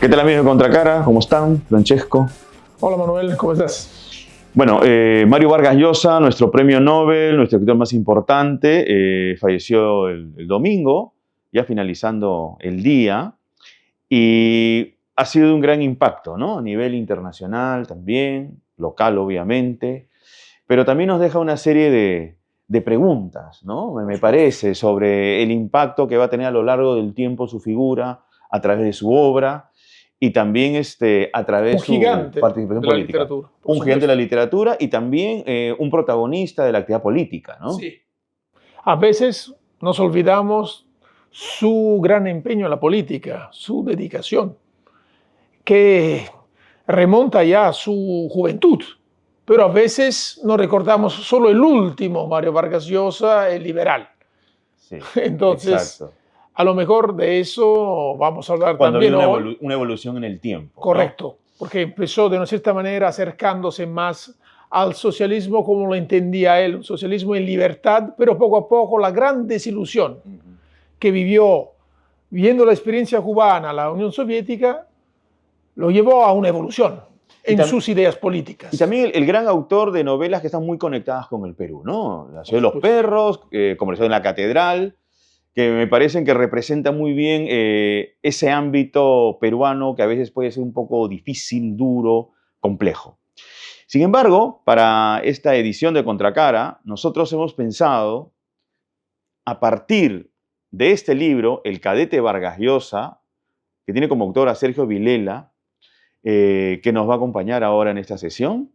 ¿Qué tal amigos de Contracara? ¿Cómo están? Francesco. Hola Manuel, ¿cómo estás? Bueno, Mario Vargas Llosa, nuestro premio Nobel, nuestro escritor más importante, falleció el domingo, ya finalizando el día, y ha sido un gran impacto, ¿no? A nivel internacional también, local obviamente, pero también nos deja una serie de preguntas, ¿no? Me parece, sobre el impacto que va a tener a lo largo del tiempo su figura, a través de su obra, y también a través de Un su gigante participación de la política. literatura, por Un gigante de la supuesto. literatura y también un protagonista de la actividad política, ¿no? Sí. A veces nos olvidamos su gran empeño en la política, su dedicación, que remonta ya a su juventud. Pero a veces nos recordamos solo el último Mario Vargas Llosa, el liberal. Sí, Entonces, exacto. a lo mejor de eso vamos a hablar Cuando ha también habido hoy. una evolución en el tiempo, ¿no? Correcto, porque empezó de una cierta manera acercándose más al socialismo como lo entendía él, un socialismo en libertad, pero poco a poco la gran desilusión que vivió viendo la experiencia cubana, la Unión Soviética, lo llevó a una evolución Y, en sus ideas y políticas. también el gran autor de novelas que están muy conectadas con el Perú, ¿no? La ciudad de los Pues, perros, Conversación en la catedral, que me parecen que representa muy bien ese ámbito peruano que a veces puede ser un poco difícil, duro, complejo. Sin embargo, para esta edición de Contracara, nosotros hemos pensado, a partir de este libro, El cadete Vargas Llosa, que tiene como autor a Sergio Vilela, que nos va a acompañar ahora en esta sesión,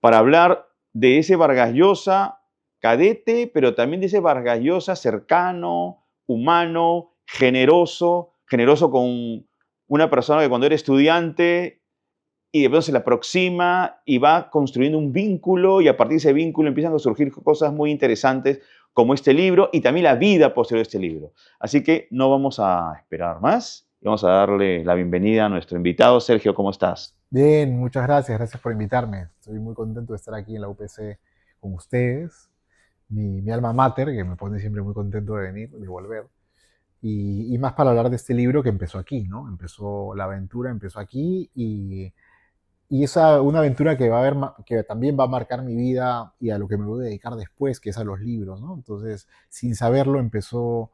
para hablar de ese Vargas Llosa cadete, pero también de ese Vargas Llosa cercano, humano, generoso, generoso con una persona que cuando era estudiante y de pronto se le aproxima y va construyendo un vínculo y a partir de ese vínculo empiezan a surgir cosas muy interesantes como este libro y también la vida posterior de este libro. Así que no vamos a esperar más y vamos a darle la bienvenida a nuestro invitado. Sergio, ¿cómo estás? Bien, muchas gracias, gracias por invitarme. Estoy muy contento de estar aquí en la UPC con ustedes, mi alma mater, que me pone siempre muy contento de venir, de volver. Y más para hablar de este libro que empezó aquí, ¿no? Empezó la aventura, empezó aquí y es una aventura que va a haber, que también va a marcar mi vida y a lo que me voy a dedicar después, que es a los libros, ¿no? Entonces, sin saberlo, empezó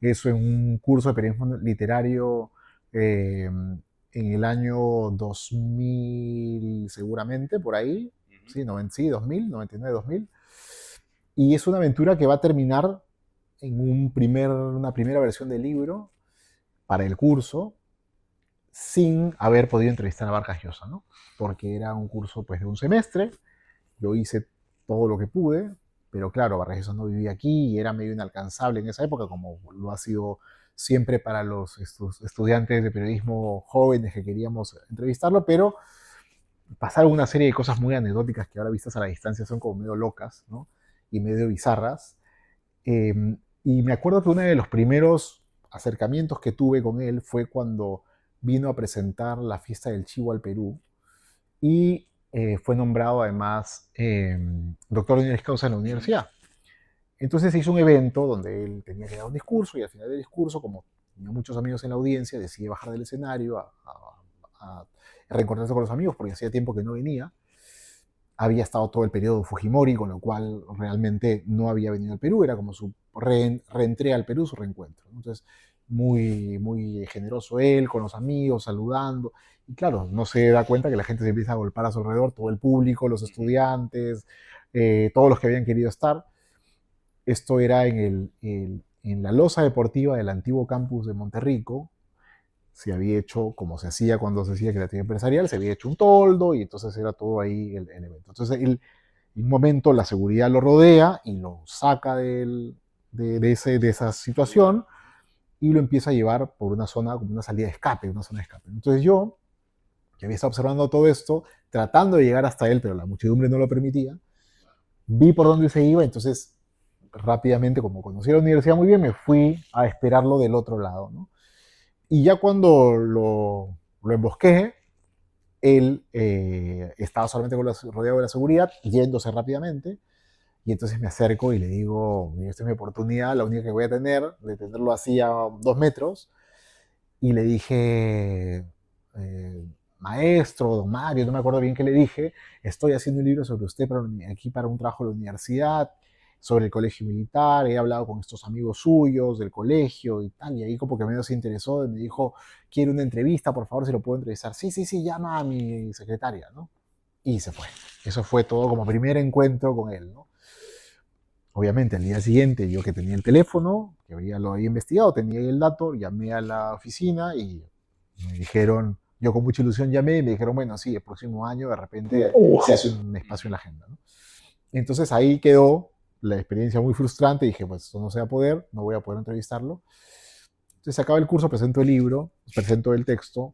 eso en un curso de periodismo literario en el año 2000, seguramente, por ahí, sí, sí, 2000, 99, 2000. Y es una aventura que va a terminar en una primera versión del libro para el curso, sin haber podido entrevistar a Vargas Llosa, ¿no? Porque era un curso pues, de un semestre, yo hice todo lo que pude, pero claro, Vargas Llosa no vivía aquí y era medio inalcanzable en esa época, como lo ha sido siempre para los estudiantes de periodismo jóvenes que queríamos entrevistarlo, pero pasaron una serie de cosas muy anecdóticas que ahora vistas a la distancia son como medio locas, ¿no? Y medio bizarras. Y me acuerdo que uno de los primeros acercamientos que tuve con él fue cuando vino a presentar la fiesta del Chivo al Perú y fue nombrado además doctor honoris causa en la universidad. Entonces se hizo un evento donde él tenía que dar un discurso y al final del discurso, como tenía muchos amigos en la audiencia, decide bajar del escenario a reencontrarse con los amigos porque hacía tiempo que no venía. Había estado todo el periodo Fujimori, con lo cual realmente no había venido al Perú, era como su reentré al Perú, su reencuentro. Entonces, muy generoso él, con los amigos, saludando. Y claro, no se da cuenta que la gente se empieza a golpar a su alrededor, todo el público, los estudiantes, todos los que habían querido estar. Esto era en la losa deportiva del antiguo campus de Monterrico. Se había hecho, como se hacía cuando se hacía creatividad empresarial, se había hecho un toldo y entonces era todo ahí el evento. Entonces, en un momento la seguridad lo rodea y lo saca de esa situación y lo empieza a llevar por una zona, como una salida de escape, una zona de escape. Entonces yo, que había estado observando todo esto, tratando de llegar hasta él, pero la muchedumbre no lo permitía, vi por dónde se iba, entonces rápidamente, como conocí la universidad muy bien, me fui a esperarlo del otro lado, ¿no? Y ya cuando lo embosqué, él estaba solamente rodeado de la seguridad, yéndose rápidamente, y entonces me acerco y le digo, esta es mi oportunidad, la única que voy a tener, de tenerlo así a 2 metros, y le dije, maestro, don Mario, no me acuerdo bien qué le dije, estoy haciendo un libro sobre usted aquí para un trabajo de la universidad, sobre el colegio militar, he hablado con estos amigos suyos del colegio y tal, y ahí como que medio se interesó y me dijo, quiero una entrevista, por favor, si lo puedo entrevistar. Sí, sí, sí, llama a mi secretaria, ¿no? Y se fue. Eso fue todo como primer encuentro con él, ¿no? Obviamente, al día siguiente, yo que tenía el teléfono, que ya lo había investigado, tenía el dato, llamé a la oficina y me dijeron, yo con mucha ilusión llamé y me dijeron, bueno, sí, el próximo año de repente se hace un espacio en la agenda, ¿no? Entonces ahí quedó la experiencia muy frustrante. Dije, pues esto no se va a poder, no voy a poder entrevistarlo. Entonces acaba el curso, presento el libro, presento el texto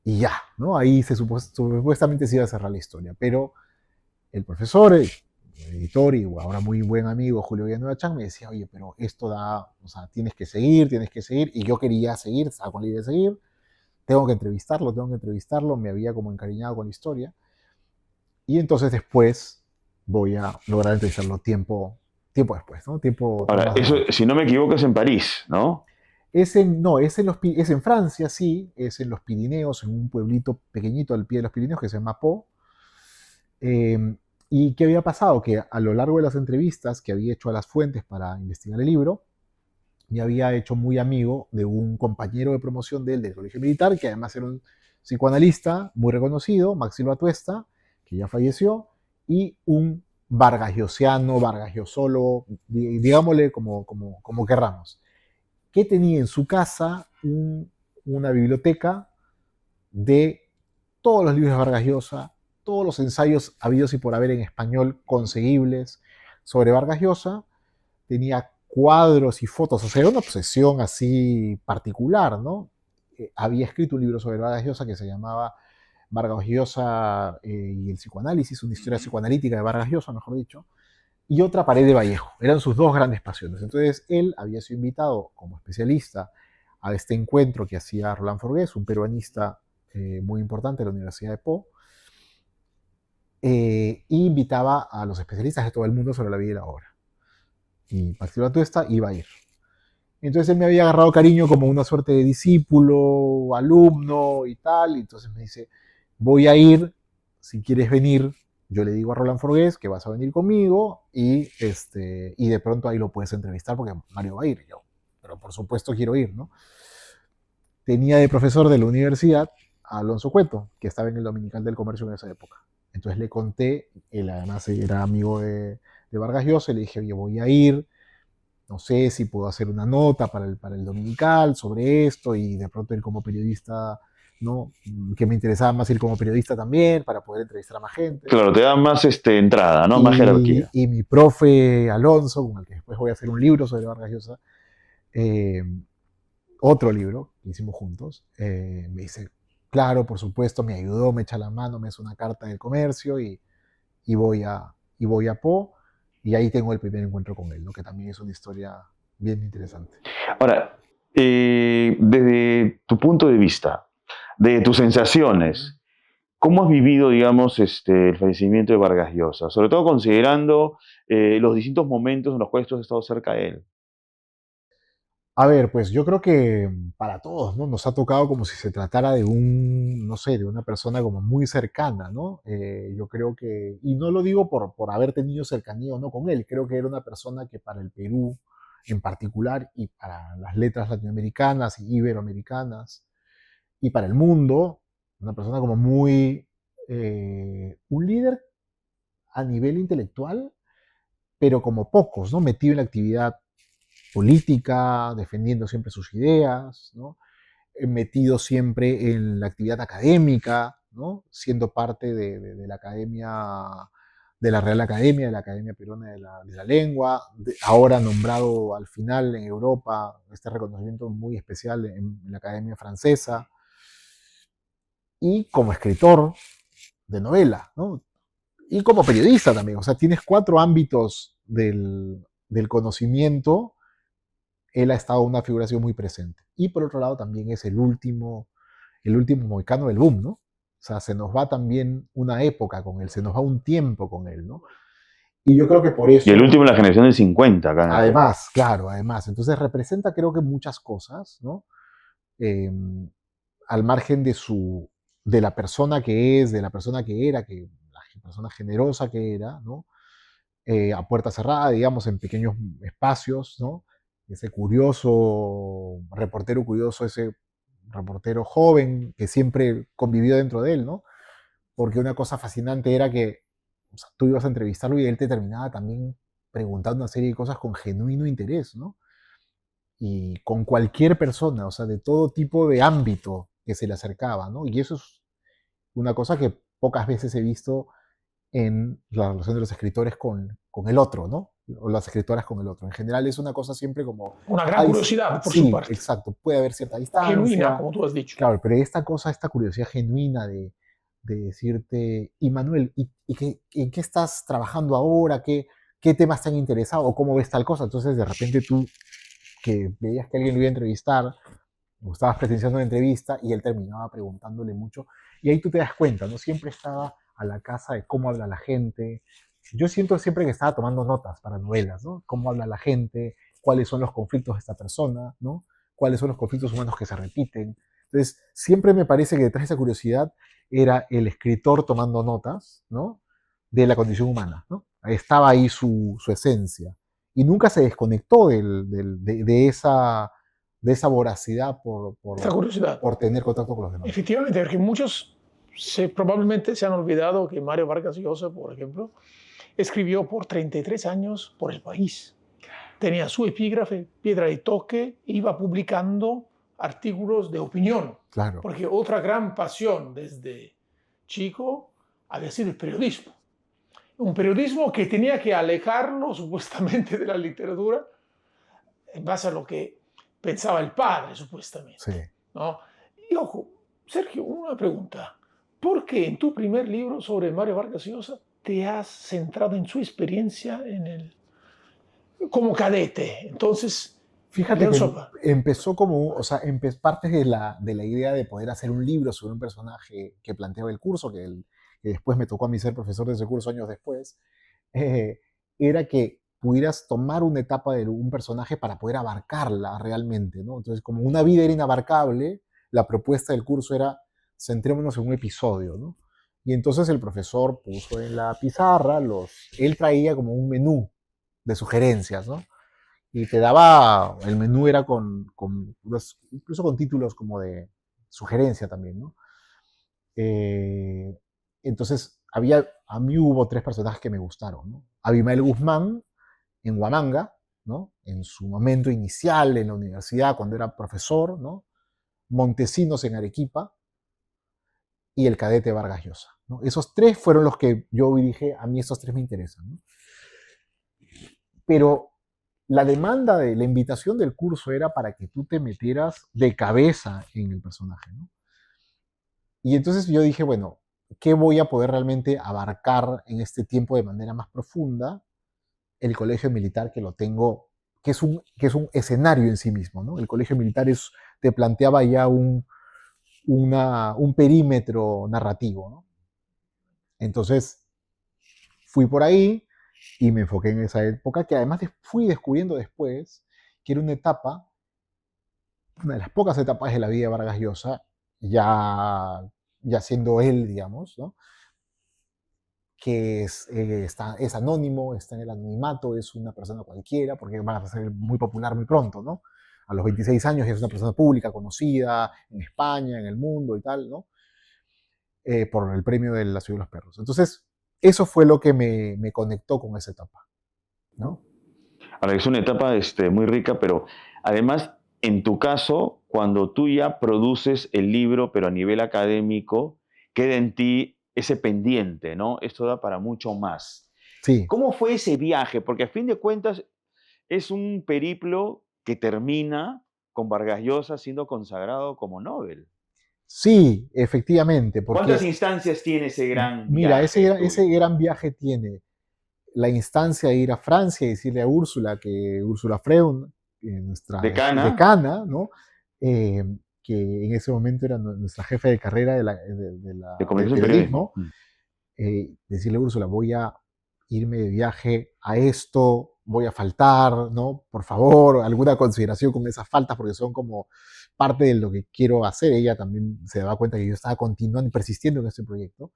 y ya, ¿no? Ahí supuestamente se iba a cerrar la historia. Pero el profesor, el editor y ahora muy buen amigo Julio Villanueva Chan me decía, oye, pero esto da, o sea, tienes que seguir. Y yo quería seguir, estaba con la idea de seguir. Tengo que entrevistarlo. Me había como encariñado con la historia. Y entonces después voy a lograr entrevistarlo tiempo después, ¿no? Ahora, eso, si no me equivoco, es en París, ¿no? No, es en Francia, sí, es en los Pirineos, en un pueblito pequeñito al pie de los Pirineos que se llama Pau. ¿Y qué había pasado? Que a lo largo de las entrevistas que había hecho a las fuentes para investigar el libro, me había hecho muy amigo de un compañero de promoción de él del colegio militar, que además era un psicoanalista muy reconocido, Max Silva Tuesta, que ya falleció, y un vargasiosiano, vargasiosólogo, digámosle como querramos, que tenía en su casa una biblioteca de todos los libros de Vargas Llosa, todos los ensayos habidos y por haber en español conseguibles sobre Vargas Llosa, tenía cuadros y fotos, o sea, era una obsesión así particular, ¿no? Había escrito un libro sobre Vargas Llosa que se llamaba Vargas Llosa y el psicoanálisis, una historia psicoanalítica de Vargas Llosa, mejor dicho, y otra Pared de Vallejo. Eran sus dos grandes pasiones. Entonces, él había sido invitado como especialista a este encuentro que hacía Roland Forgués, un peruanista muy importante de la Universidad de Po, y invitaba a los especialistas de todo el mundo sobre la vida y la obra. Y Maximo Atuesta iba a ir. Entonces él me había agarrado cariño como una suerte de discípulo, alumno y tal, y entonces me dice, voy a ir, si quieres venir, yo le digo a Roland Forgués que vas a venir conmigo y de pronto ahí lo puedes entrevistar porque Mario va a ir. Y yo, pero por supuesto quiero ir, ¿no? Tenía de profesor de la universidad a Alonso Cueto, que estaba en el Dominical del Comercio en esa época. Entonces le conté, él además era amigo de Vargas Llosa, le dije, oye, voy a ir, no sé si puedo hacer una nota para el Dominical sobre esto, y de pronto él como periodista, ¿no? Que me interesaba más ir como periodista también, para poder entrevistar a más gente. Claro, te da más entrada, ¿no? Más jerarquía. Y mi profe Alonso, con el que después voy a hacer un libro sobre Vargas Llosa, otro libro que hicimos juntos, me dice, claro, por supuesto, me ayudó, me echa la mano, me hace una carta del comercio y voy a Po, y ahí tengo el primer encuentro con él, ¿no? Que también es una historia bien interesante. Ahora, desde tu punto de vista, de tus sensaciones, ¿cómo has vivido, digamos, el fallecimiento de Vargas Llosa? Sobre todo considerando los distintos momentos en los cuales tú has estado cerca de él. A ver, pues yo creo que para todos, ¿no? Nos ha tocado como si se tratara de no sé, de una persona como muy cercana, ¿no? Yo creo que, y no lo digo por haber tenido cercanía o no con él, creo que era una persona que para el Perú en particular y para las letras latinoamericanas y iberoamericanas y para el mundo, una persona como muy, un líder a nivel intelectual, pero como pocos, ¿no? Metido en la actividad política, defendiendo siempre sus ideas, ¿no? Metido siempre en la actividad académica, ¿no? Siendo parte de la academia, de la Real Academia, de la Academia Peruana de la Lengua, ahora nombrado al final en Europa, este reconocimiento muy especial en la Academia Francesa, y como escritor de novela, ¿no? Y como periodista también, o sea, tienes 4 ámbitos del conocimiento. Él ha estado una figuración muy presente. Y por otro lado también es el último mohicano del boom, ¿no? O sea, se nos va también una época con él, se nos va un tiempo con él, ¿no? Y yo creo que por eso... Y el último de la generación del 50, acá en el Además, claro, además. Entonces representa creo que muchas cosas, ¿no? eh, al margen de la persona que es, de la persona que era, la persona generosa que era, ¿no? A puerta cerrada, digamos, en pequeños espacios, ¿no? Ese curioso, reportero curioso, ese reportero joven que siempre convivió dentro de él, ¿no? Porque una cosa fascinante era que, o sea, tú ibas a entrevistarlo y él te terminaba también preguntando una serie de cosas con genuino interés, ¿no? Y con cualquier persona, o sea, de todo tipo de ámbito que se le acercaba, ¿no? Y eso es una cosa que pocas veces he visto en la relación de los escritores con el otro, ¿no? O las escritoras con el otro. En general es una cosa siempre como, Una gran ay, curiosidad por su sí, parte, exacto, puede haber cierta genuina, distancia, como tú has dicho. claro, pero esta cosa, esta curiosidad genuina de decirte, y Manuel, ¿en qué estás trabajando ahora? ¿Qué temas te han interesado? ¿O cómo ves tal cosa? Entonces de repente tú, que veías que alguien lo iba a entrevistar, o estabas presenciando una entrevista y él terminaba preguntándole mucho. Y ahí tú te das cuenta, ¿no? Siempre estaba a la casa de cómo habla la gente. Yo siento siempre que estaba tomando notas para novelas, ¿no? Cómo habla la gente, cuáles son los conflictos de esta persona, ¿no? Cuáles son los conflictos humanos que se repiten. Entonces, siempre me parece que detrás de esa curiosidad era el escritor tomando notas, ¿no? De la condición humana, ¿no? Estaba ahí su esencia. Y nunca se desconectó de esa voracidad Esta curiosidad. por tener contacto con los demás. Efectivamente, porque muchos probablemente se han olvidado que Mario Vargas Llosa, por ejemplo, escribió por 33 años por El País. Tenía su epígrafe, piedra de toque, iba publicando artículos de opinión. Claro. Porque otra gran pasión desde chico había sido el periodismo. Un periodismo que tenía que alejarlo supuestamente de la literatura en base a lo que pensaba el padre, supuestamente. Sí. ¿No? Y ojo, Sergio, una pregunta. ¿Por qué en tu primer libro sobre Mario Vargas Llosa te has centrado en su experiencia como cadete? Entonces, fíjate León que Sopa. empezó como, o sea, parte de la idea de poder hacer un libro sobre un personaje que planteaba el curso, que después me tocó a mí ser profesor de ese curso años después, era que pudieras tomar una etapa de un personaje para poder abarcarla realmente, ¿no? Entonces, como una vida era inabarcable, la propuesta del curso era centrémonos en un episodio, ¿no? Y entonces el profesor puso en la pizarra, él traía como un menú de sugerencias, ¿no? Y te daba, el menú era incluso con títulos como de sugerencia también, ¿no? Entonces, a mí hubo tres personajes que me gustaron, ¿no? Abimael Guzmán, en Huamanga, ¿no? En su momento inicial en la universidad, cuando era profesor, ¿no? Montesinos en Arequipa y el cadete Vargas Llosa, ¿no? Esos tres fueron los que yo dije, a mí estos tres me interesan, ¿no? Pero la demanda de la invitación del curso era para que tú te metieras de cabeza en el personaje, ¿no? Y entonces yo dije, bueno, ¿qué voy a poder realmente abarcar en este tiempo de manera más profunda? El colegio militar, que lo tengo, que es un escenario en sí mismo, ¿no? El colegio militar te planteaba ya un perímetro narrativo, ¿no? Entonces fui por ahí y me enfoqué en esa época, que además fui descubriendo después que era una etapa, una de las pocas etapas de la vida de Vargas Llosa, ya siendo él, digamos, ¿no? Que es anónimo, está en el anonimato, es una persona cualquiera, porque va a ser muy popular muy pronto, ¿no? A los 26 años ya es una persona pública, conocida en España, en el mundo y tal, ¿no? Por el premio de la Ciudad de los Perros. Entonces, eso fue lo que me conectó con esa etapa, ¿no? Ahora, es una etapa muy rica, pero además, en tu caso, cuando tú ya produces el libro, pero a nivel académico, queda en ti ese pendiente, ¿no? Esto da para mucho más. Sí. ¿Cómo fue ese viaje? Porque a fin de cuentas es un periplo que termina con Vargas Llosa siendo consagrado como Nobel. Sí, efectivamente. ¿Cuántas Porque, instancias tiene ese gran mira, viaje ese tuyo? gran viaje tiene la instancia de ir a Francia y decirle a Úrsula, que Úrsula Freund, nuestra Decana, decana, ¿no? Que en ese momento era nuestra jefe de carrera de del comunicación y periodismo, periodismo. decirle a Úrsula, voy a irme de viaje a esto, voy a faltar, ¿no? Por favor, alguna consideración con esas faltas, porque son como parte de lo que quiero hacer. Ella también se daba cuenta que yo estaba continuando y persistiendo en este proyecto.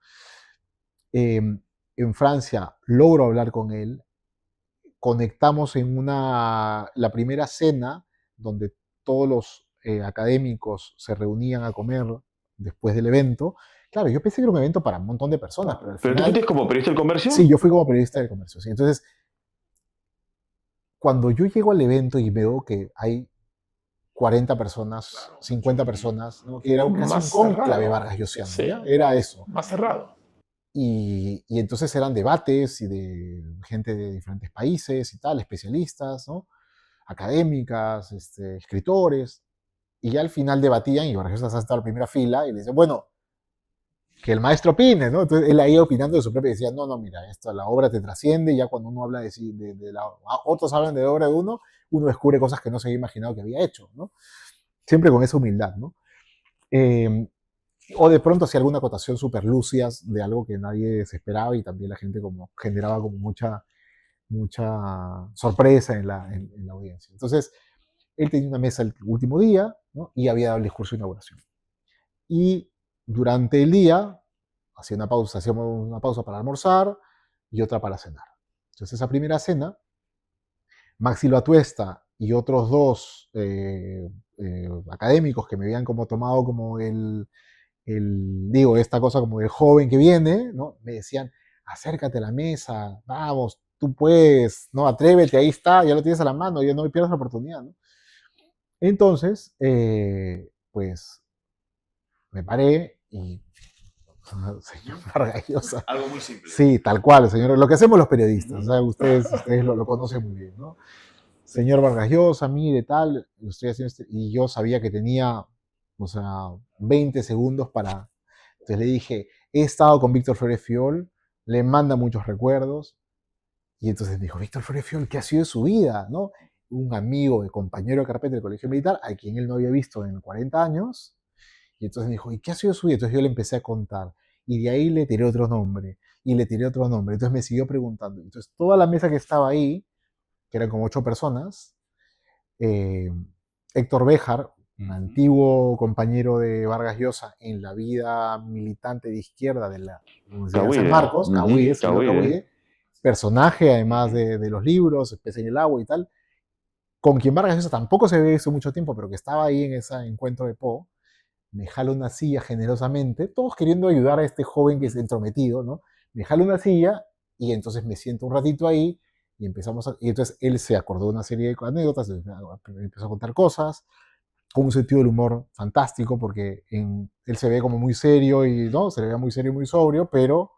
En Francia logro hablar con él, conectamos en la primera cena donde todos los académicos se reunían a comer después del evento. Claro, yo pensé que era un evento para un montón de personas, pero al ¿Pero tú final... fuiste como periodista del comercio? Sí, yo fui como periodista del comercio. Sí. Entonces, cuando yo llego al evento y veo que hay 40 personas, 50 personas, ¿no? Que era casi un Más cónclave cerrado. Vargas Llosiano, Sí. ¿ya? Era eso. Más cerrado. Y entonces eran debates y de gente de diferentes países y tal, especialistas, ¿no? Académicas, escritores, y ya al final debatían y Vargas Llosa estaba en la primera fila y le dice, bueno, que el maestro opine, ¿no? Entonces él ahí opinando de su propia, decía, no, no, mira, esto, la obra te trasciende, y ya cuando uno habla otros hablan de la obra de uno descubre cosas que no se había imaginado que había hecho, ¿no? Siempre con esa humildad, ¿no? O de pronto hacía alguna acotación súper lúcidas de algo que nadie se esperaba y también la gente como generaba como mucha sorpresa en la audiencia. Entonces, él tenía una mesa el último día, ¿no? Y había dado el discurso de inauguración. Y durante el día hacíamos una pausa para almorzar y otra para cenar. Entonces, esa primera cena, Maxi Atuesta y otros dos académicos que me habían como tomado como digo, esta cosa como del joven que viene, ¿no? Me decían, acércate a la mesa, vamos, tú puedes, ¿no? Atrévete, ahí está, ya lo tienes a la mano, ya no me pierdas la oportunidad, ¿no? Entonces, pues, me paré y, señor Vargas Llosa. Algo muy simple. Sí, tal cual, señor, lo que hacemos los periodistas, ¿sabes? Ustedes lo conocen muy bien, ¿no? Señor Vargas Llosa, mire, tal, estoy haciendo y yo sabía que tenía, o sea, 20 segundos para... Entonces le dije, he estado con Víctor Flores Fiol, le manda muchos recuerdos, y entonces me dijo, Víctor Flores Fiol, ¿qué ha sido de su vida? ¿No? Un amigo, de compañero de carpeta del Colegio Militar, a quien él no había visto en 40 años, y entonces me dijo, ¿y qué ha sido de su vida? Entonces yo le empecé a contar, y de ahí le tiré otro nombre, y le tiré otro nombre, entonces me siguió preguntando. Entonces toda la mesa que estaba ahí, que eran como 8 personas, Héctor Béjar, un antiguo compañero de Vargas Llosa en la vida militante de izquierda de la Universidad de San Marcos, Cahuide, señor Cahuide, personaje además de los libros, Pez en el agua y tal, con quien Vargas Llosa tampoco se había visto mucho tiempo, pero que estaba ahí en ese encuentro de Po, me jala una silla generosamente, todos queriendo ayudar a este joven que es entrometido, ¿no? Me jala una silla y entonces me siento un ratito ahí y y entonces él se acordó de una serie de anécdotas, empezó a contar cosas, con un sentido del humor fantástico, porque él se ve como muy serio y, ¿no? Se le ve muy serio y muy sobrio, pero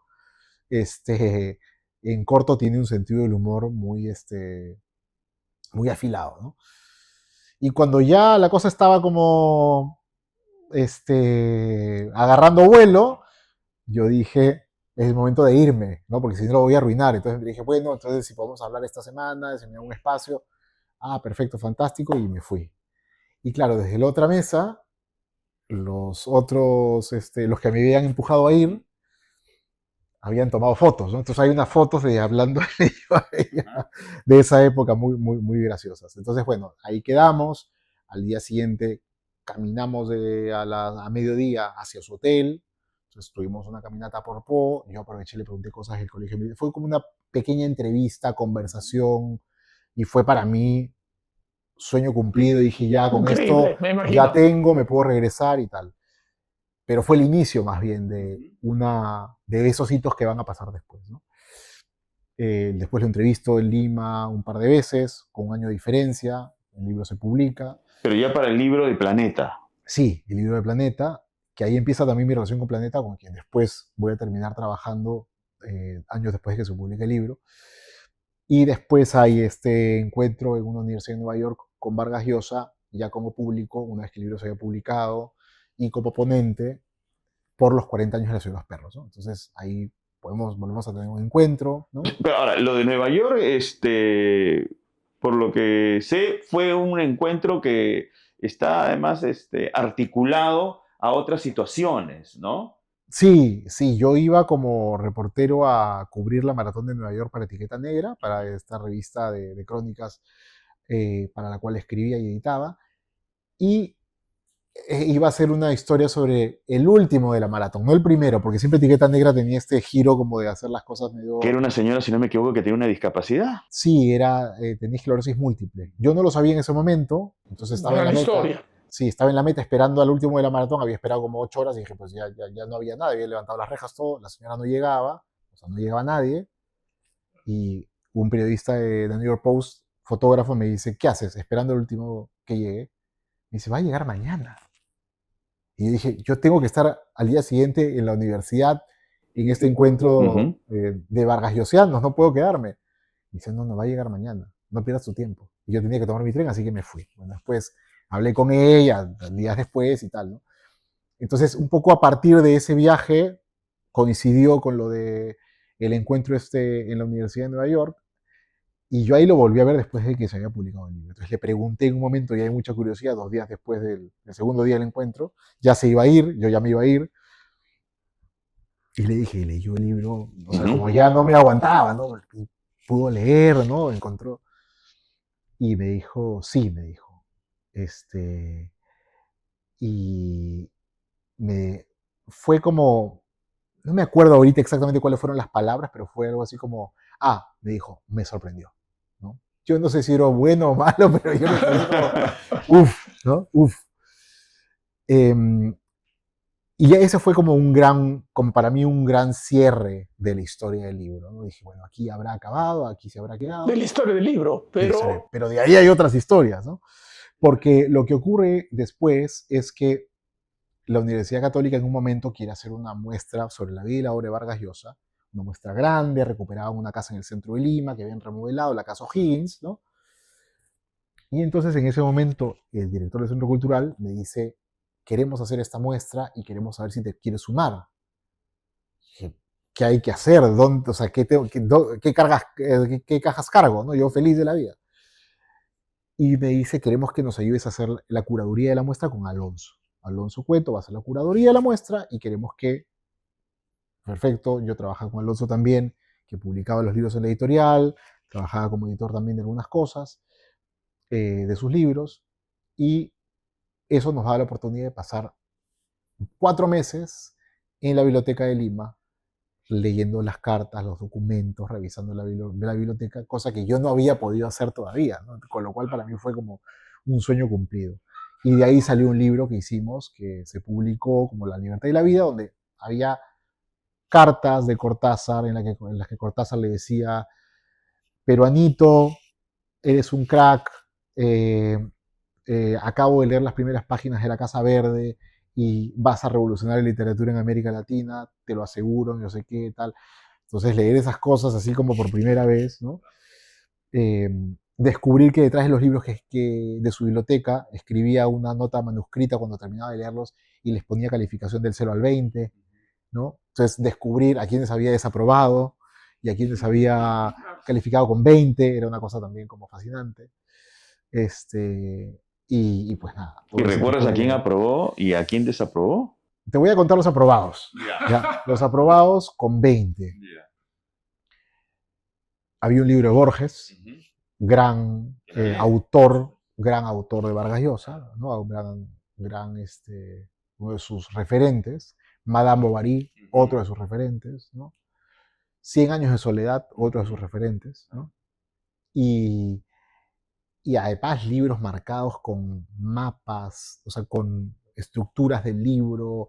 en corto tiene un sentido del humor muy afilado, ¿no? Y cuando ya la cosa estaba como agarrando vuelo, yo dije, es el momento de irme, ¿no? Porque si no lo voy a arruinar. Entonces me dije, bueno, entonces si podemos hablar esta semana, si me da un espacio, perfecto, fantástico, y me fui. Y claro, desde la otra mesa, los otros, los que me habían empujado a ir, habían tomado fotos, ¿no? Entonces hay unas fotos de hablando de esa época muy, muy, muy graciosas. Entonces, bueno, ahí quedamos. Al día siguiente caminamos a mediodía hacia su hotel. Entonces tuvimos una caminata por Po. Yo aproveché y le pregunté cosas del colegio. Fue como una pequeña entrevista, conversación. Y fue para mí sueño cumplido. Dije, ya con esto ya tengo, me puedo regresar y tal. Pero fue el inicio más bien de esos hitos que van a pasar después, ¿no? Después lo entrevisto en Lima un par de veces, con un año de diferencia, el libro se publica. Pero ya para el libro de Planeta. Sí, el libro de Planeta, que ahí empieza también mi relación con Planeta, con quien después voy a terminar trabajando años después de que se publique el libro. Y después hay este encuentro en una universidad en Nueva York con Vargas Llosa, ya como público, una vez que el libro se había publicado, y como ponente por los 40 años de la Ciudad de los Perros, ¿no? Entonces ahí volvemos a tener un encuentro, ¿no? Pero ahora, lo de Nueva York, por lo que sé, fue un encuentro que está además articulado a otras situaciones, ¿no? Sí, sí, yo iba como reportero a cubrir la maratón de Nueva York para Etiqueta Negra, para esta revista de crónicas para la cual escribía y editaba. Y iba a ser una historia sobre el último de la maratón, no el primero, porque siempre Etiqueta Negra tenía este giro como de hacer las cosas Que era medio... una señora, si no me equivoco, que tenía una discapacidad. Sí, tenía esclerosis múltiple. Yo no lo sabía en ese momento, entonces estaba en Gran la meta. historia. Sí, estaba en la meta esperando al último de la maratón, había esperado como 8 horas y dije, pues ya no había nada, había levantado las rejas todo, la señora no llegaba, o sea, no llegaba nadie, y un periodista de New York Post, fotógrafo, me dice, ¿qué haces? Esperando el último que llegue. Me dice, va a llegar mañana. Y yo dije, yo tengo que estar al día siguiente en la universidad en este encuentro Ujú. de Vargas Llosianos, no puedo quedarme. Me dice, no, no va a llegar mañana, no pierdas tu tiempo. Y yo tenía que tomar mi tren, así que me fui. Bueno, después hablé con ella días después y tal, ¿no? Entonces, un poco a partir de ese viaje, coincidió con lo de el encuentro este en la Universidad de Nueva York, y yo ahí lo volví a ver después de que se había publicado el libro. Entonces le pregunté en un momento, y hay mucha curiosidad, 2 días después del segundo día del encuentro, ya se iba a ir, yo ya me iba a ir, y le dije, leyó el libro, o sea, Ujú. como ya no me aguantaba, ¿no? Pudo leer, ¿no? Encontró, y me dijo, sí, me dijo, este, y me, fue como, no me acuerdo ahorita exactamente cuáles fueron las palabras, pero fue algo así como, me dijo, me sorprendió, ¿no? Yo no sé si era bueno o malo, pero yo me quedé como, uff, ¿no? Uff. Y ese fue como como para mí un gran cierre de la historia del libro, ¿no? Dije, bueno, aquí habrá acabado, aquí se habrá De quedado, la historia del libro, pero pero de ahí hay otras historias, ¿no? Porque lo que ocurre después es que la Universidad Católica en un momento quiere hacer una muestra sobre la vida y la obra de Vargas Llosa, una muestra grande, recuperaban una casa en el centro de Lima que habían remodelado, la casa O'Higgins, ¿no? Y entonces en ese momento el director del Centro Cultural me dice, queremos hacer esta muestra y queremos saber si te quieres sumar. Dije, ¿qué hay que hacer? ¿Dónde, o sea, qué cajas cargo? ¿No? Yo feliz de la vida. Y me dice, queremos que nos ayudes a hacer la curaduría de la muestra con Alonso. Alonso Cueto va a hacer la curaduría de la muestra y queremos que, perfecto, yo trabajaba con Alonso también, que publicaba los libros en la editorial, trabajaba como editor también de algunas cosas de sus libros, y eso nos da la oportunidad de pasar 4 meses en la biblioteca de Lima, leyendo las cartas, los documentos, revisando la biblioteca, cosa que yo no había podido hacer todavía, ¿no? Con lo cual para mí fue como un sueño cumplido. Y de ahí salió un libro que hicimos, que se publicó como La Libertad y la Vida, donde había cartas de Cortázar en las que Cortázar le decía, peruanito, eres un crack, eh, acabo de leer las primeras páginas de La Casa Verde y vas a revolucionar la literatura en América Latina, te lo aseguro, no sé qué, tal. Entonces leer esas cosas así como por primera vez, ¿no? Eh, Descubrir que detrás de los libros de su biblioteca escribía una nota manuscrita cuando terminaba de leerlos y les ponía calificación del 0 al 20, ¿no? Entonces descubrir a quienes había desaprobado y a quienes había calificado con 20 era una cosa también como fascinante. Este, y pues nada, ¿Y todo ese recuerdas tipo a quién de... aprobó y a quién desaprobó? Te voy a contar los aprobados. ¿Ya? Los aprobados con 20. Había un libro de Borges, gran autor de Vargas Llosa, ¿no? Uno de sus referentes. Madame Bovary, otro de sus referentes, ¿no? 100 años de soledad, otro de sus referentes, ¿no? Y, y además libros marcados con mapas, o sea, con estructuras del libro,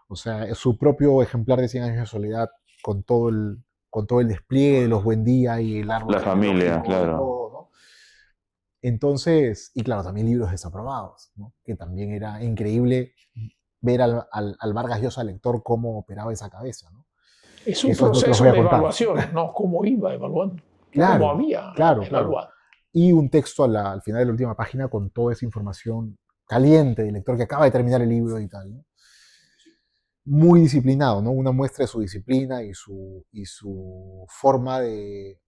o sea, su propio ejemplar de 100 años de soledad con todo el despliegue de los buen día y el árbol La familia, genealógico y claro. todo, ¿no? Entonces, y claro, también libros desaprobados, ¿no? Que también era increíble ver al Vargas Llosa lector cómo operaba esa cabeza, ¿no? es un Eso no te los voy proceso a de contar. evaluación, ¿no? ¿Cómo iba evaluando? ¿Cómo Claro, había claro, claro. evaluado? Y un texto al final de la última página con toda esa información caliente del lector que acaba de terminar el libro y tal, ¿no? Muy disciplinado, ¿no? Una muestra de su disciplina y su forma de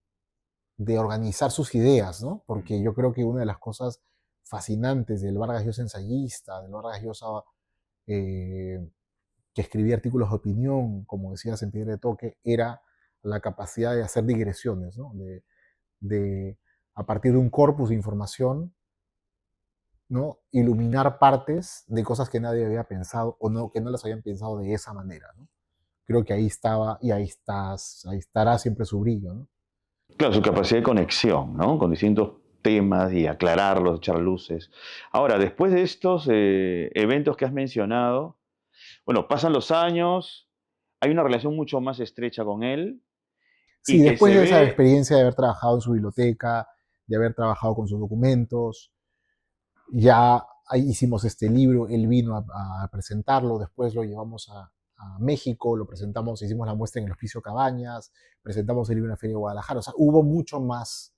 organizar sus ideas, ¿no? Porque yo creo que una de las cosas fascinantes del Vargas Llosa ensayista, del Vargas Llosa eh, que escribía artículos de opinión, como decías en Piedra de Toque, era la capacidad de hacer digresiones, ¿no? De, a partir de un corpus de información, ¿no? Iluminar partes de cosas que nadie había pensado o no, que no las habían pensado de esa manera, ¿no? Creo que ahí estaba y ahí estará siempre su brillo, ¿no? Claro, su capacidad de conexión, ¿no? Con distintos temas y aclararlos, echar luces. Ahora, después de estos eventos que has mencionado, bueno, pasan los años, hay una relación mucho más estrecha con él Sí, y que después se de esa ve, experiencia de haber trabajado en su biblioteca, de haber trabajado con sus documentos, ya ahí hicimos este libro, él vino a presentarlo, después lo llevamos a México, lo presentamos, hicimos la muestra en el Hospicio Cabañas, presentamos el libro en la Feria de Guadalajara, o sea, hubo mucho más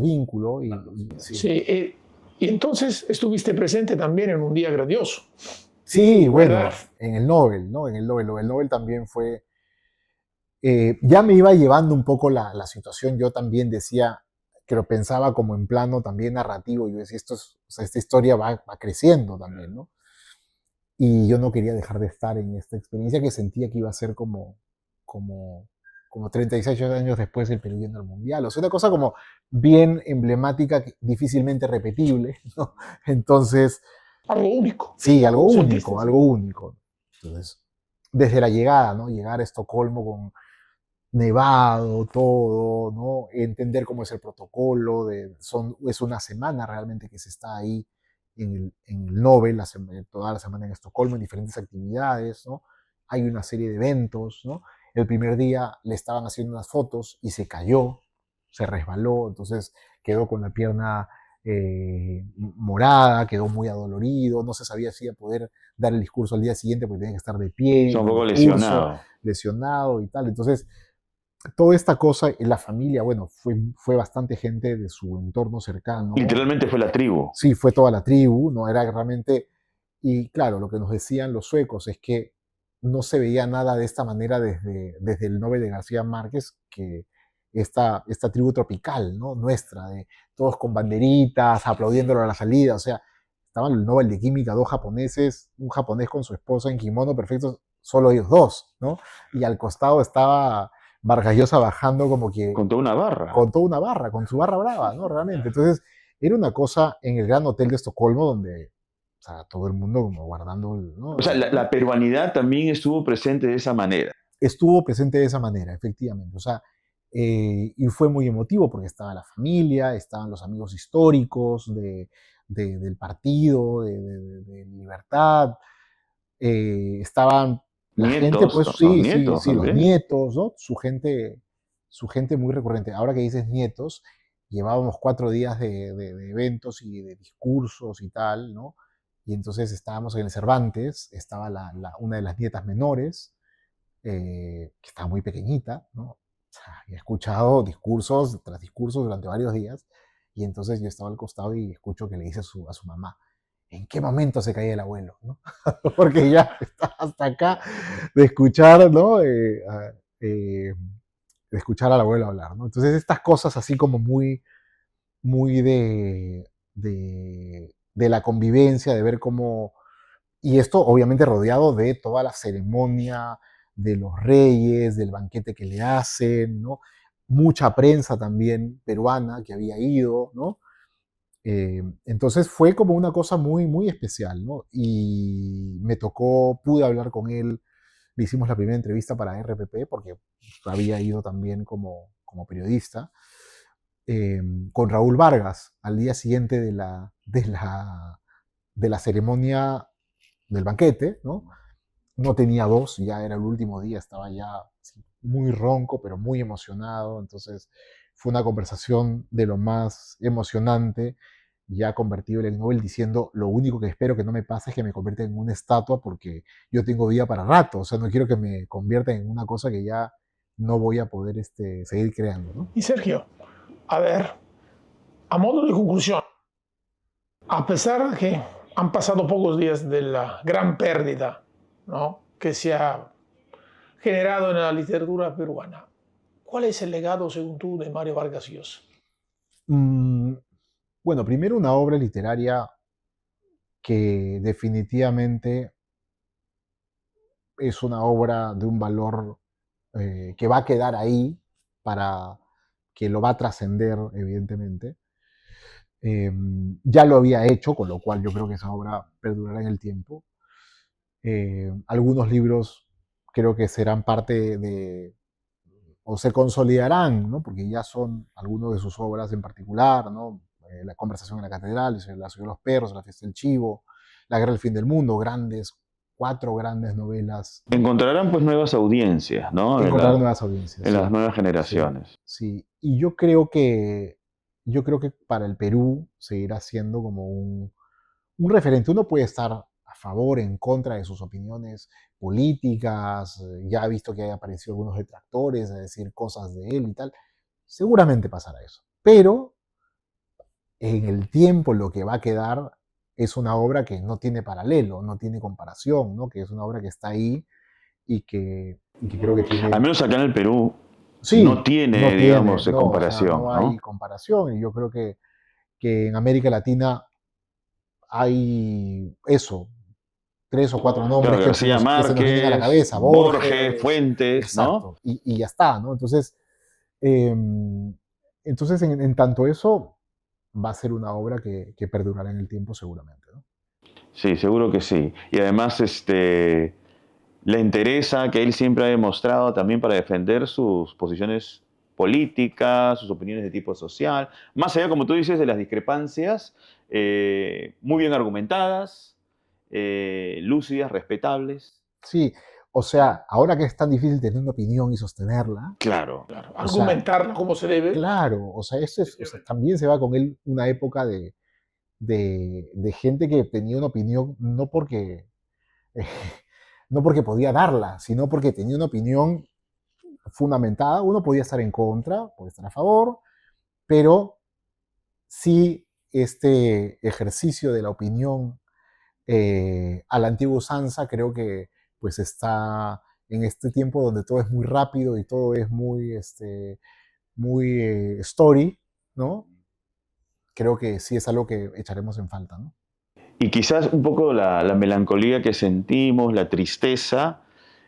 vínculo y sí. Sí, y entonces estuviste presente también en un día grandioso, Sí, ¿verdad? bueno, en el Nobel, ¿no? En el Nobel también fue, ya me iba llevando un poco la situación, yo también decía, que lo pensaba como en plano también narrativo, yo decía, o sea, esta historia va creciendo también, ¿no? Y yo no quería dejar de estar en esta experiencia que sentía que iba a ser como, como 36 años después del Perú yendo al Mundial. O sea, una cosa como bien emblemática, difícilmente repetible, ¿no? Entonces, Algo único, sí, algo ¿sentiste? único, algo único. Entonces, desde la llegada, ¿no? Llegar a Estocolmo con nevado, todo, ¿no? Entender cómo es el protocolo, es una semana realmente que se está ahí en el Nobel, toda la semana en Estocolmo, en diferentes actividades, ¿no? Hay una serie de eventos, ¿no? El primer día le estaban haciendo unas fotos y se cayó, se resbaló, entonces quedó con la pierna morada, quedó muy adolorido, no se sabía si iba a poder dar el discurso al día siguiente porque tenía que estar de pie está en un el poco discurso, lesionado. lesionado y tal. Entonces, toda esta cosa, la familia, bueno, fue bastante gente de su entorno cercano. Literalmente fue la tribu. Sí, fue toda la tribu, no era realmente. Y claro, lo que nos decían los suecos es que no se veía nada de esta manera desde el Nobel de García Márquez, que esta tribu tropical, ¿no? Nuestra, de todos con banderitas, aplaudiéndolo a la salida. O sea, estaban el Nobel de Química, dos japoneses, un japonés con su esposa en kimono perfecto, solo ellos dos, ¿no? Y al costado estaba Vargas Llosa bajando como que Con toda una barra. con toda una barra, con su barra brava, ¿no? Realmente. Entonces, era una cosa en el Gran Hotel de Estocolmo donde, o sea, todo el mundo como guardando, O ¿no? sea, la peruanidad también estuvo presente de esa manera. Estuvo presente de esa manera, efectivamente. O sea, y fue muy emotivo porque estaba la familia, estaban los amigos históricos del partido, de Libertad, estaban la gente, Nietos, pues los sí, sí, nietos sí, los también. nietos, ¿no? Su gente muy recurrente. Ahora que dices nietos, llevábamos 4 días de eventos y de discursos y tal, ¿no? Y entonces estábamos en el Cervantes, estaba una de las nietas menores, que estaba muy pequeñita, ¿no? O sea, he escuchado discursos tras discursos durante varios días, y entonces yo estaba al costado y escucho que le dice a su mamá, ¿en qué momento se caía el abuelo? ¿No? Porque ya está hasta acá de escuchar, ¿no? De escuchar al abuelo hablar, ¿no? Entonces estas cosas así como muy de la convivencia, de ver cómo y esto obviamente rodeado de toda la ceremonia de los reyes, del banquete que le hacen, ¿no? Mucha prensa también peruana que había ido, ¿no? Entonces fue como una cosa muy especial, ¿no? Y me tocó, pude hablar con él, le hicimos la primera entrevista para RPP porque había ido también como periodista, con Raúl Vargas al día siguiente de la ceremonia del banquete, ¿no? No tenía voz, ya era el último día, estaba ya así, muy ronco, pero muy emocionado. Entonces fue una conversación de lo más emocionante, ya convertido en el Nobel, diciendo, lo único que espero que no me pase es que me convierta en una estatua porque yo tengo vida para rato, o sea, no quiero que me convierta en una cosa que ya no voy a poder seguir creando, ¿no? Y Sergio, a ver, a modo de conclusión, a pesar de que han pasado pocos días de la gran pérdida, ¿no?, que se ha generado en la literatura peruana, ¿cuál es el legado, según tú, de Mario Vargas Llosa? Mm, bueno, primero una obra literaria que definitivamente es una obra de un valor que va a quedar ahí, para que lo va a trascender, evidentemente. Ya lo había hecho, con lo cual yo creo que esa obra perdurará en el tiempo. Algunos libros creo que serán parte de, o se consolidarán, ¿no? Porque ya son algunas de sus obras en particular, ¿no? La conversación en la catedral, La ciudad de los perros, La fiesta del chivo, La guerra del fin del mundo, cuatro grandes novelas. Encontrarán pues nuevas audiencias, ¿no? Encontrar nuevas audiencias. En Sí, las nuevas sí, generaciones. sí. Y yo creo que para el Perú seguirá siendo como un referente. Uno puede estar a favor, en contra de sus opiniones políticas, ya ha visto que hay aparecido algunos detractores a decir cosas de él y tal. Seguramente pasará eso. Pero en el tiempo lo que va a quedar es una obra que no tiene paralelo, no tiene comparación, ¿no? Que es una obra que está ahí y que creo que tiene... Al menos acá en el Perú Sí, no tiene, digamos, no, o sea, comparación, no hay ¿no? comparación. Y yo creo que en América Latina hay eso, 3 o 4 nombres Claro, García que se nos vienen a la Márquez, cabeza, Borges, Borges, Fuentes, ¿no? exacto, y ya está, ¿no? Entonces en tanto eso, va a ser una obra que perdurará en el tiempo seguramente, ¿no? Sí, seguro que sí. Y además, la interesa que él siempre ha demostrado también para defender sus posiciones políticas, sus opiniones de tipo social, más allá, como tú dices, de las discrepancias, muy bien argumentadas, lúcidas, respetables. Sí, o sea, ahora que es tan difícil tener una opinión y sostenerla, Claro. Claro, o sea, argumentarla como se debe. claro, o sea, o sea, también se va con él una época de gente que tenía una opinión eh, no porque podía darla, sino porque tenía una opinión fundamentada. Uno podía estar en contra, podía estar a favor, pero sí este ejercicio de la opinión a la antigua usanza creo que pues está en este tiempo donde todo es muy rápido y todo es muy story, ¿no? Creo que sí es algo que echaremos en falta, ¿no? Y quizás un poco la melancolía que sentimos, la tristeza,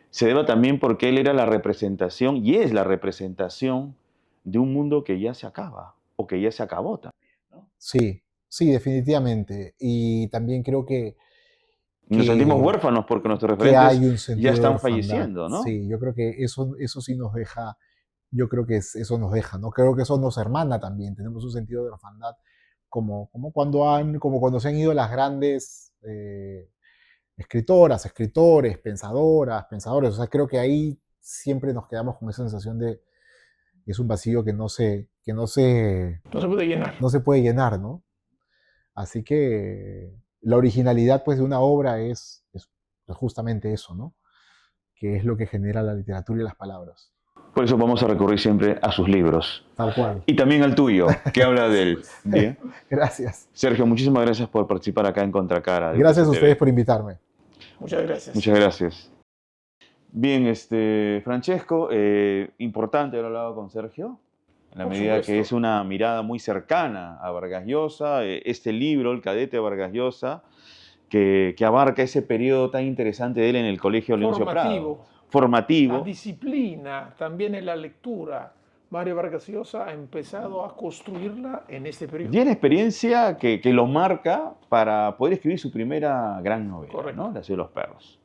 se deba también porque él era la representación y es la representación de un mundo que ya se acaba o que ya se acabó también, ¿no? Sí, sí, definitivamente. Y también creo Nos sentimos que, huérfanos porque nuestros que referentes hay un ya sentido de están orfandad. falleciendo, ¿no? Sí, yo creo que eso sí nos deja, yo creo que eso nos deja, ¿no? Creo que eso nos hermana también. Tenemos un sentido de orfandad como cuando se han ido las grandes escritoras, escritores, pensadores. O sea, creo que ahí siempre nos quedamos con esa sensación de que es un vacío que No se puede llenar. no se puede llenar, ¿no? Así que la originalidad pues de una obra es justamente eso, ¿no? Que es lo que genera la literatura y las palabras. Por eso vamos a recurrir siempre a sus libros. Tal cual. Y también al tuyo, que habla de él. Bien. Gracias. Sergio, muchísimas gracias por participar acá en Contracara de Gracias a UPC ustedes TV. por invitarme. Muchas gracias. Muchas gracias. Bien, Francesco, importante haber hablado con Sergio, en la Por medida que supuesto. es una mirada muy cercana a Vargas Llosa, este libro, El cadete de Vargas Llosa, que abarca ese periodo tan interesante de él en el Colegio Leoncio Prado. La Formativo. disciplina, también en la lectura. Mario Vargas Llosa ha empezado a construirla en este periodo. Tiene experiencia que lo marca para poder escribir su primera gran novela, Correcto. ¿no? La ciudad de los perros.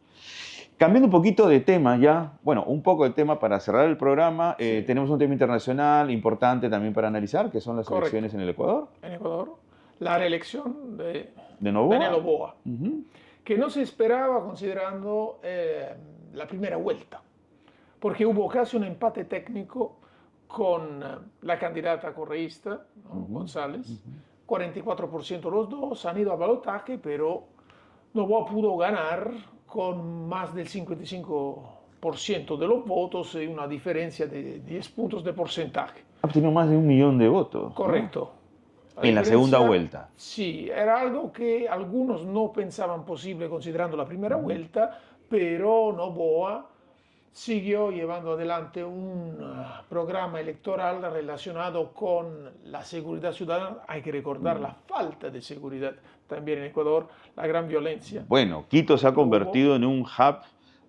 Cambiando un poquito de tema ya, bueno, un poco de tema para cerrar el programa, Sí. tenemos un tema internacional importante también para analizar, que son las Correcto. elecciones en el Ecuador, En Ecuador, la reelección de de Noboa. Daniel Noboa, Ujú. que no se esperaba considerando la primera vuelta, porque hubo casi un empate técnico con la candidata correísta, ¿no? González, 44% los dos, han ido a balotaje, pero Noboa pudo ganar con más del 55% de los votos y una diferencia de 10 puntos de porcentaje. Ha obtenido más de 1 millón de votos, ¿no? Correcto. En la segunda diferencia, vuelta. Sí, era algo que algunos no pensaban posible considerando la primera vuelta, pero Noboa siguió llevando adelante un programa electoral relacionado con la seguridad ciudadana. Hay que recordar la falta de seguridad también en Ecuador, la gran violencia. Bueno, Quito se ha convertido en un hub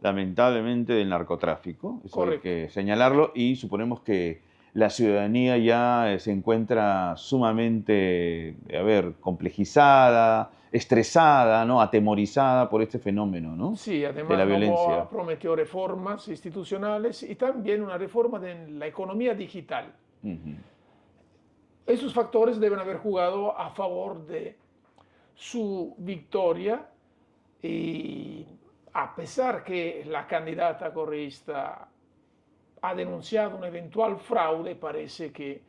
lamentablemente, del narcotráfico. Eso hay Correcto. que señalarlo y suponemos que la ciudadanía ya se encuentra sumamente, complejizada, estresada, ¿no? Atemorizada por este fenómeno, ¿no? Sí, De además la violencia. Noboa prometió reformas institucionales y también una reforma de la economía digital. Ujú. Esos factores deben haber jugado a favor de su victoria y a pesar que la candidata correísta ha denunciado un eventual fraude, parece que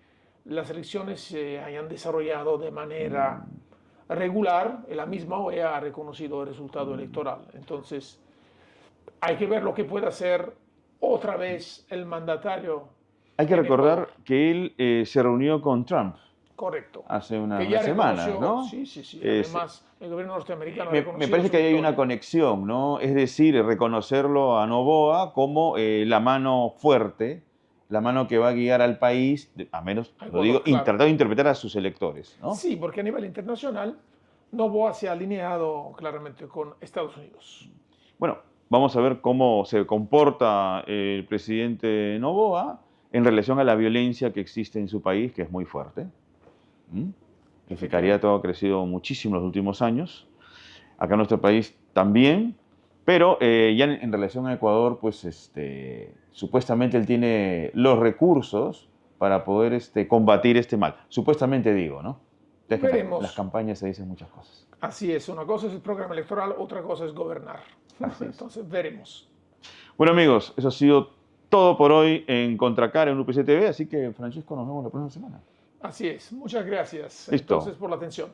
las elecciones se hayan desarrollado de manera regular y la misma OEA ha reconocido el resultado electoral. Entonces, hay que ver lo que puede hacer otra vez el mandatario. Hay que en recordar Ecuador. que él se reunió con Trump Correcto. hace Que unas ya semanas, reconoció, ¿no? sí, sí, sí. Es- Además, el gobierno norteamericano ha me reconocido parece su que ahí hay una victoria. conexión, ¿no? Es decir, reconocerlo a Noboa como la mano fuerte, la mano que va a guiar al país, a menos, A lo Ecuador, digo, claro. tratar de interpretar a sus electores, ¿no? Sí, porque a nivel internacional, Noboa se ha alineado claramente con Estados Unidos. Bueno, vamos a ver cómo se comporta el presidente Noboa en relación a la violencia que existe en su país, que es muy fuerte. ¿Mm? El sicariato ha crecido muchísimo en los últimos años. Acá en nuestro país también. Pero ya en relación a Ecuador, pues supuestamente él tiene los recursos para poder combatir este mal. Supuestamente digo, ¿no? Es que Veremos. las campañas se dicen muchas cosas. Así es, una cosa es el programa electoral, otra cosa es gobernar. Así es. Entonces, veremos. Bueno, amigos, eso ha sido todo por hoy en Contracara en UPC TV, así que, Francisco, nos vemos la próxima semana. Así es, muchas gracias Listo. entonces por la atención.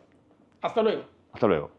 Hasta luego. Hasta luego.